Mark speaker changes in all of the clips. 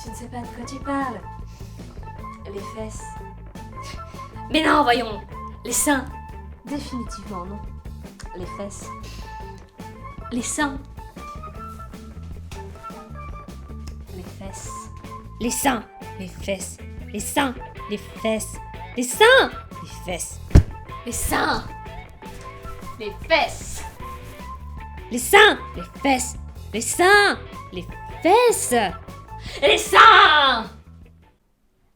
Speaker 1: Tu ne sais pas de quoi tu parles. Les fesses.
Speaker 2: Mais non, voyons. Les seins.
Speaker 1: Définitivement non. Les fesses.
Speaker 2: Les seins.
Speaker 1: Les fesses.
Speaker 2: Les seins. Les fesses. Les seins. Les fesses. Les seins. Les fesses.
Speaker 1: Les seins. Les fesses.
Speaker 2: Les seins. Les fesses. Les seins. Les fesses.
Speaker 1: Les seins.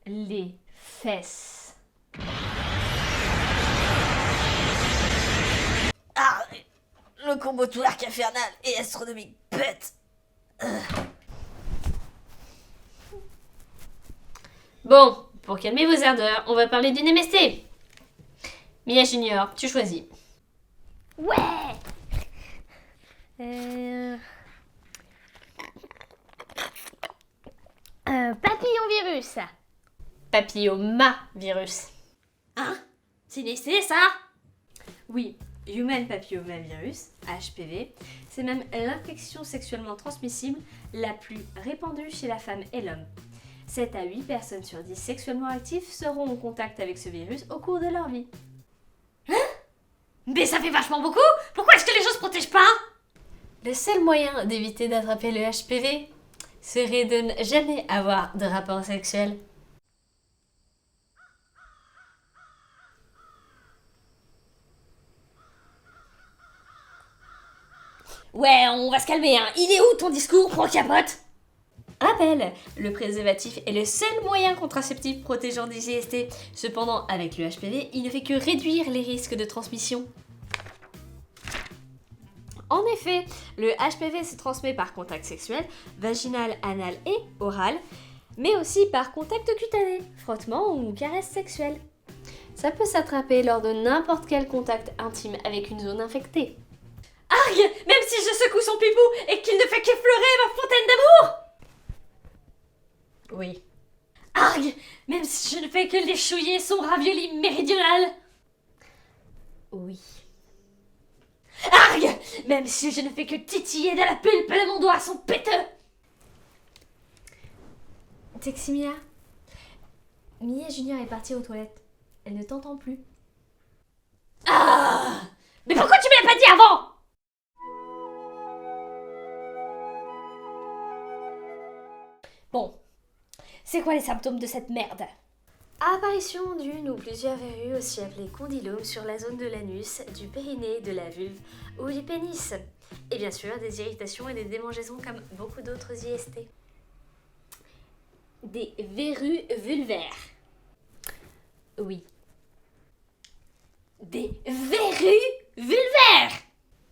Speaker 1: Les fesses.
Speaker 3: Ah, le combo tout arc infernal et astronomique pète.
Speaker 2: Bon, pour calmer vos ardeurs, on va parler d'une MST. Mia Junior, tu choisis.
Speaker 4: Ouais. Papillomavirus.
Speaker 2: Papillomavirus.
Speaker 3: Hein? C'est une STD ça?
Speaker 1: Oui, Human Papillomavirus, HPV, c'est même l'infection sexuellement transmissible la plus répandue chez la femme et l'homme. 7 à 8 personnes sur 10 sexuellement actives seront en contact avec ce virus au cours de leur vie.
Speaker 2: Mais ça fait vachement beaucoup. Pourquoi est-ce que les gens se protègent pas?
Speaker 1: Le seul moyen d'éviter d'attraper le HPV serait de ne jamais avoir de rapport sexuel.
Speaker 2: Ouais, on va se calmer, hein. Il est où ton discours, pro-capote?
Speaker 1: Rappel, le préservatif est le seul moyen contraceptif protégeant des IST. Cependant, avec le HPV, il ne fait que réduire les risques de transmission. En effet, le HPV se transmet par contact sexuel, vaginal, anal et oral, mais aussi par contact cutané, frottement ou caresse sexuelle. Ça peut s'attraper lors de n'importe quel contact intime avec une zone infectée.
Speaker 2: Arg! Même si je secoue son pipou et qu'il ne fait qu'effleurer ma fontaine d'amour!
Speaker 1: Oui.
Speaker 2: Arg! Même si je ne fais que l'échouiller son ravioli méridional!
Speaker 1: Oui.
Speaker 2: Arg! Même si je ne fais que titiller de la pulpe de mon doigt son péteux!
Speaker 1: Teximia, Mia Junior est partie aux toilettes. Elle ne t'entend plus.
Speaker 2: Ah! Mais pourquoi tu me l'as pas dit avant? Bon, c'est quoi les symptômes de cette merde?
Speaker 1: Apparition d'une ou plusieurs verrues, aussi appelées condylomes, sur la zone de l'anus, du périnée, de la vulve ou du pénis. Et bien sûr, des irritations et des démangeaisons comme beaucoup d'autres IST.
Speaker 2: Des verrues vulvaires.
Speaker 1: Oui.
Speaker 2: Des verrues vulvaires!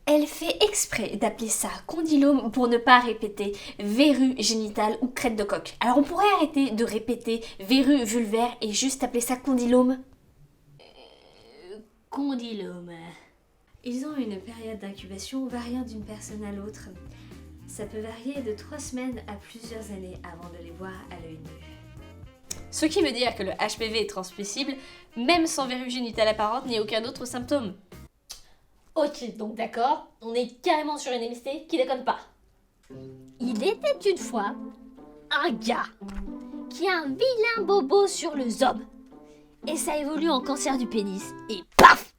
Speaker 1: Elle fait exprès d'appeler ça condylome pour ne pas répéter verrue génitale ou crête de coq. Alors on pourrait arrêter de répéter verrue vulvaire et juste appeler ça condylome.
Speaker 2: Condylome.
Speaker 1: Ils ont une période d'incubation variant d'une personne à l'autre. Ça peut varier de 3 semaines à plusieurs années avant de les voir à l'œil nu. Ce qui veut dire que le HPV est transmissible, même sans verrue génitale apparente ni aucun autre symptôme.
Speaker 2: Ok, donc d'accord, on est carrément sur une MST qui déconne pas.
Speaker 4: Il était une fois un gars qui a un vilain bobo sur le zob. Et ça évolue en cancer du pénis. Et paf!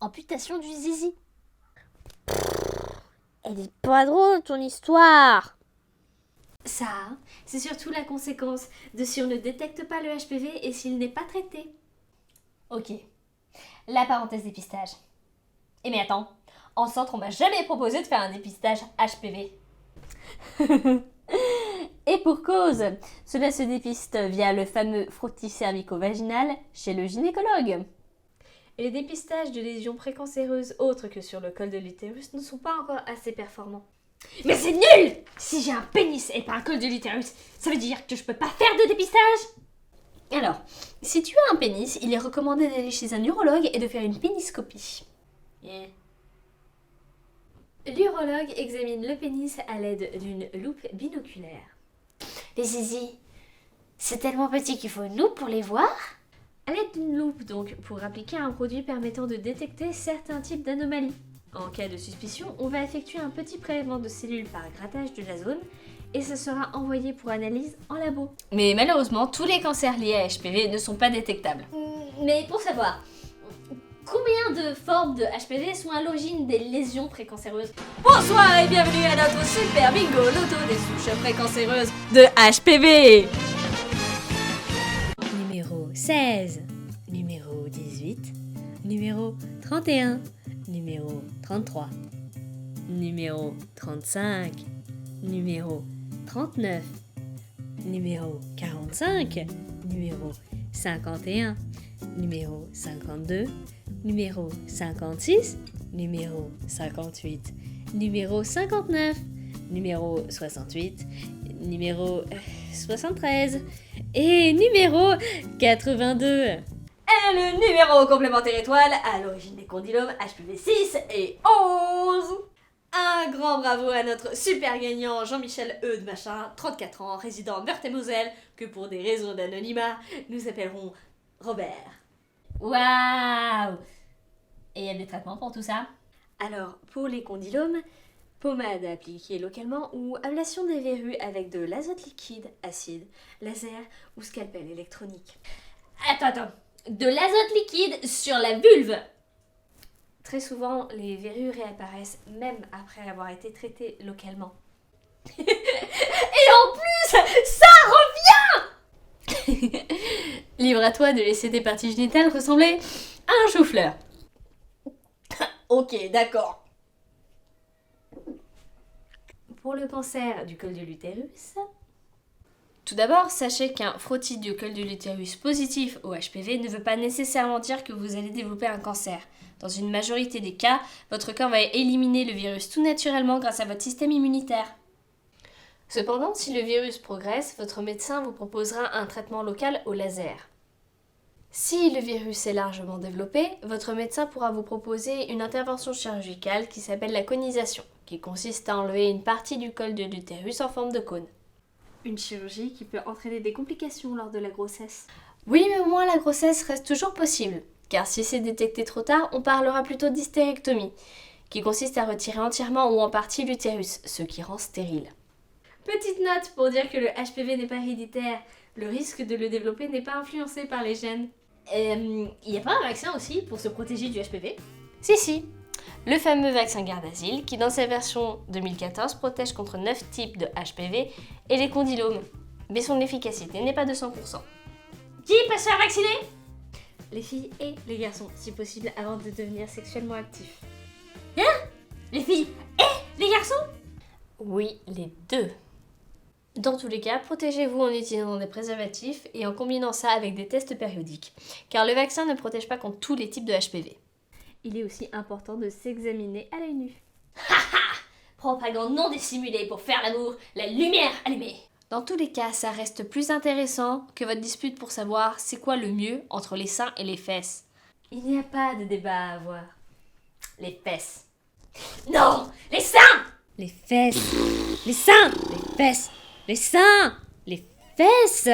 Speaker 4: Amputation du zizi. Elle est pas drôle ton histoire.
Speaker 1: Ça, c'est surtout la conséquence de si on ne détecte pas le HPV et s'il n'est pas traité.
Speaker 2: Ok, la parenthèse dépistage. Eh mais attends, en centre on m'a jamais proposé de faire un dépistage HPV.
Speaker 1: Et pour cause, cela se dépiste via le fameux frottis cervico-vaginal chez le gynécologue. Et les dépistages de lésions précancéreuses autres que sur le col de l'utérus ne sont pas encore assez performants.
Speaker 2: Mais c'est nul! Si j'ai un pénis et pas un col de l'utérus, ça veut dire que je peux pas faire de dépistage?
Speaker 1: Alors, si tu as un pénis, il est recommandé d'aller chez un urologue et de faire une péniscopie.
Speaker 2: Yeah.
Speaker 1: L'urologue examine le pénis à l'aide d'une loupe binoculaire.
Speaker 4: Les zizi, c'est tellement petit qu'il faut une loupe pour les voir.
Speaker 1: À l'aide d'une loupe, donc, pour appliquer un produit permettant de détecter certains types d'anomalies. En cas de suspicion, on va effectuer un petit prélèvement de cellules par grattage de la zone et ça sera envoyé pour analyse en labo.
Speaker 2: Mais malheureusement, tous les cancers liés à HPV ne sont pas détectables.
Speaker 4: Mais pour savoir, combien de formes de HPV sont à l'origine des lésions précancéreuses?
Speaker 2: Bonsoir et bienvenue à notre super bingo loto des souches précancéreuses de HPV.
Speaker 5: Numéro 16, numéro 18, numéro 31, numéro 33, numéro 35, numéro 39, numéro 45, numéro 51, numéro 52, numéro 56, numéro 58, numéro 59, numéro 68, numéro 73 et numéro 82.
Speaker 2: Et le numéro complémentaire étoile à l'origine des condylomes HPV 6 et 11. Un grand bravo à notre super gagnant Jean-Michel E. de Machin, 34 ans, résident Meurthe-et-Moselle, que pour des raisons d'anonymat, nous appellerons Robert.
Speaker 4: Waouh! Et il y a des traitements pour tout ça?
Speaker 1: Alors, pour les condylomes, pommade appliquée localement ou ablation des verrues avec de l'azote liquide, acide, laser ou scalpel électronique.
Speaker 4: Attends. De l'azote liquide sur la vulve!
Speaker 1: Très souvent, les verrues réapparaissent même après avoir été traitées localement.
Speaker 4: Et en plus, ça revient!
Speaker 2: Libre à toi de laisser tes parties génitales ressembler à un chou-fleur. Ok, d'accord.
Speaker 1: Pour le cancer du col de l'utérus,
Speaker 2: Tout d'abord, sachez qu'un frottis du col de l'utérus positif au HPV ne veut pas nécessairement dire que vous allez développer un cancer. Dans une majorité des cas, votre corps va éliminer le virus tout naturellement grâce à votre système immunitaire. Cependant, si le virus progresse, votre médecin vous proposera un traitement local au laser. Si le virus est largement développé, votre médecin pourra vous proposer une intervention chirurgicale qui s'appelle la conisation, qui consiste à enlever une partie du col de l'utérus en forme de cône.
Speaker 1: une chirurgie qui peut entraîner des complications lors de la grossesse.
Speaker 2: Oui, mais au moins la grossesse reste toujours possible, car si c'est détecté trop tard, on parlera plutôt d'hystérectomie, qui consiste à retirer entièrement ou en partie l'utérus, ce qui rend stérile.
Speaker 1: Petite note pour dire que le HPV n'est pas héréditaire. Le risque de le développer n'est pas influencé par les gènes.
Speaker 4: Il n'y a pas un vaccin aussi pour se protéger du HPV?
Speaker 2: Si, le fameux vaccin Gardasil, qui dans sa version 2014 protège contre 9 types de HPV et les condylomes, mais son efficacité n'est pas de 100%.
Speaker 4: Qui peut se faire vacciner?
Speaker 1: Les filles et les garçons, si possible, avant de devenir sexuellement actifs.
Speaker 4: Les filles et les garçons?
Speaker 2: Oui, les deux. Dans tous les cas, protégez-vous en utilisant des préservatifs et en combinant ça avec des tests périodiques, car le vaccin ne protège pas contre tous les types de HPV.
Speaker 1: Il est aussi important de s'examiner à l'œil nu.
Speaker 4: Propagande non dissimulée pour faire l'amour, la lumière allumée.
Speaker 2: Dans tous les cas, ça reste plus intéressant que votre dispute pour savoir c'est quoi le mieux entre les seins et les fesses.
Speaker 1: Il n'y a pas de débat à avoir.
Speaker 2: Les fesses.
Speaker 4: Non, les seins!
Speaker 5: Les fesses, les seins, les fesses, les seins, les fesses.